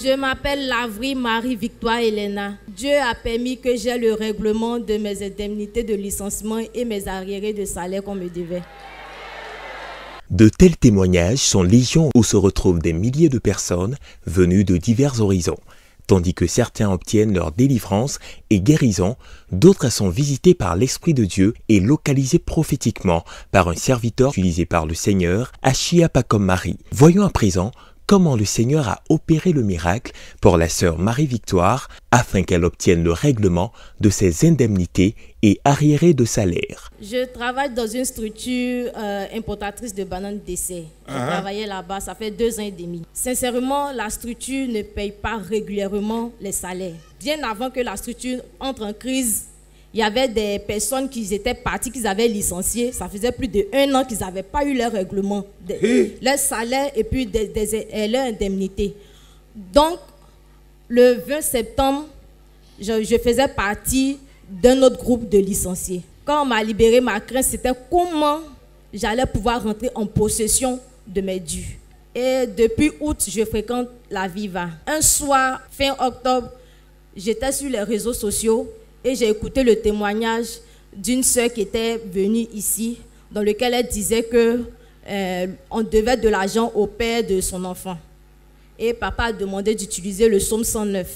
Je m'appelle Lavry Marie-Victoire Elena. Dieu a permis que j'ai le règlement de mes indemnités de licenciement et mes arriérés de salaire qu'on me devait. De tels témoignages sont légion où se retrouvent des milliers de personnes venues de divers horizons. Tandis que certains obtiennent leur délivrance et guérison, d'autres sont visités par l'Esprit de Dieu et localisés prophétiquement par un serviteur utilisé par le Seigneur, Achiapa comme Marie. Voyons à présent comment le Seigneur a opéré le miracle pour la sœur Marie-Victoire afin qu'elle obtienne le règlement de ses indemnités et arriérés de salaire. Je travaille dans une structure importatrice de bananes d'essai. Je travaillais là-bas, ça fait 2 ans et demi. Sincèrement, la structure ne paye pas régulièrement les salaires. Bien avant que la structure entre en crise, il y avait des personnes qui étaient parties, qu'ils avaient licenciées. Ça faisait plus de 1 an qu'ils n'avaient pas eu leur règlement, leur salaire et puis leur indemnité. Donc, le 20 septembre, je faisais partie d'un autre groupe de licenciés. Quand on m'a libéré, ma crainte, c'était comment j'allais pouvoir rentrer en possession de mes dus. Et depuis août, je fréquente la Viva. Un soir, fin octobre, j'étais sur les réseaux sociaux et j'ai écouté le témoignage d'une sœur qui était venue ici, dans lequel elle disait qu'on devait de l'argent au père de son enfant. Et papa a demandé d'utiliser le psaume 109.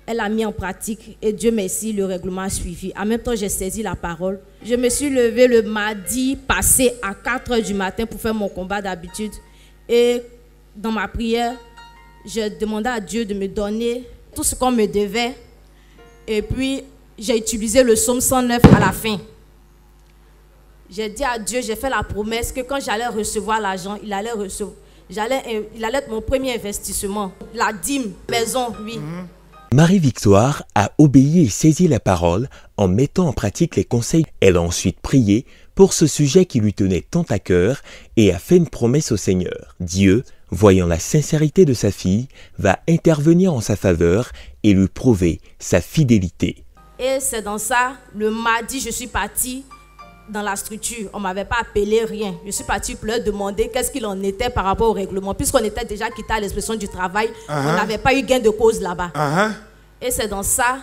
Elle a mis en pratique et Dieu merci, le règlement a suivi. En même temps, j'ai saisi la parole. Je me suis levée le mardi passé à 4 h du matin pour faire mon combat d'habitude. Et dans ma prière, je demandais à Dieu de me donner tout ce qu'on me devait. Et puis, j'ai utilisé le psaume 109 à la fin. J'ai dit à Dieu, j'ai fait la promesse que quand j'allais recevoir l'argent, il allait être mon premier investissement. La dîme, maison, oui. Marie-Victoire a obéi et saisi la parole en mettant en pratique les conseils. Elle a ensuite prié pour ce sujet qui lui tenait tant à cœur et a fait une promesse au Seigneur. Dieu, voyant la sincérité de sa fille, va intervenir en sa faveur et lui prouver sa fidélité. Et c'est dans ça, le mardi, je suis partie dans la structure. On ne m'avait pas appelé, rien. Je suis partie pour leur demander qu'est-ce qu'il en était par rapport au règlement. Puisqu'on était déjà quitté à l'expression du travail, on n'avait pas eu gain de cause là-bas. Et c'est dans ça,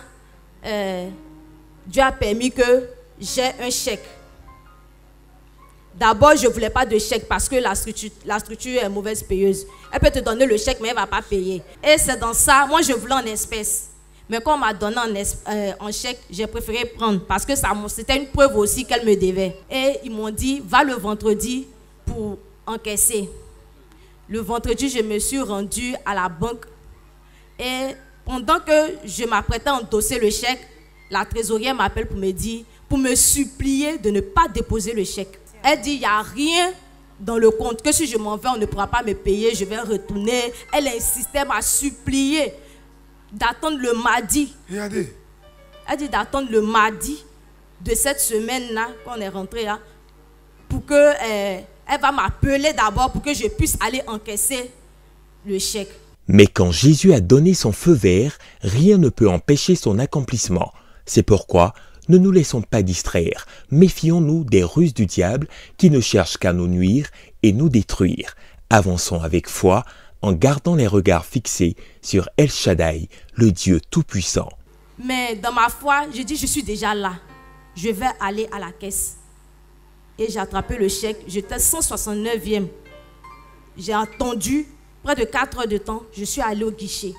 Dieu a permis que j'ai un chèque. D'abord, je ne voulais pas de chèque parce que la structure est mauvaise payeuse. Elle peut te donner le chèque, mais elle ne va pas payer. Et c'est dans ça, moi je voulais en espèces. Mais quand on m'a donné en chèque, j'ai préféré prendre parce que c'était une preuve aussi qu'elle me devait. Et ils m'ont dit, va le vendredi pour encaisser. Le vendredi, je me suis rendue à la banque. Et pendant que je m'apprêtais à endosser le chèque, la trésorière m'appelle pour me supplier de ne pas déposer le chèque. Elle dit, il n'y a rien dans le compte, que si je m'en vais, on ne pourra pas me payer, je vais retourner. Elle insistait, m'a supplié d'attendre le mardi. Regardez. Elle dit d'attendre le mardi de cette semaine-là, quand on est rentré là, pour que elle va m'appeler d'abord pour que je puisse aller encaisser le chèque. Mais quand Jésus a donné son feu vert, rien ne peut empêcher son accomplissement. C'est pourquoi ne nous laissons pas distraire. Méfions-nous des ruses du diable qui ne cherchent qu'à nous nuire et nous détruire. Avançons avec foi en gardant les regards fixés sur El Shaddai, le Dieu Tout-Puissant. Mais dans ma foi, je dis, je suis déjà là. Je vais aller à la caisse. Et j'ai attrapé le chèque. J'étais 169e. J'ai attendu près de 4 heures de temps. Je suis allée au guichet.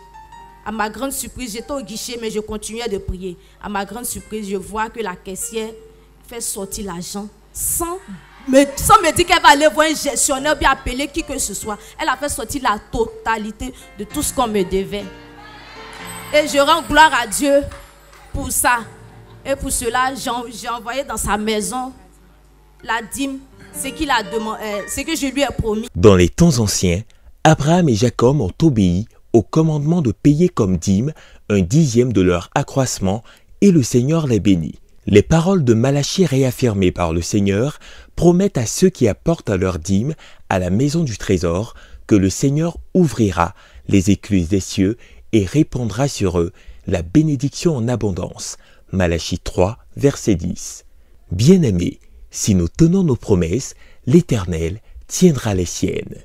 À ma grande surprise, j'étais au guichet, mais je continuais de prier. À ma grande surprise, je vois que la caissière fait sortir l'argent sans me dire qu'elle va aller voir un gestionnaire ou bien appeler qui que ce soit. Elle a fait sortir la totalité de tout ce qu'on me devait. Et je rends gloire à Dieu pour ça. Et pour cela, j'ai envoyé dans sa maison la dîme, ce qu'il a demandé, ce que je lui ai promis. Dans les temps anciens, Abraham et Jacob ont obéi au commandement de payer comme dîme un 10e de leur accroissement et le Seigneur les bénit. Les paroles de Malachie réaffirmées par le Seigneur promettent à ceux qui apportent leur dîme à la maison du trésor que le Seigneur ouvrira les écluses des cieux et répandra sur eux la bénédiction en abondance. Malachie 3, verset 10. Bien-aimés, si nous tenons nos promesses, l'Éternel tiendra les siennes.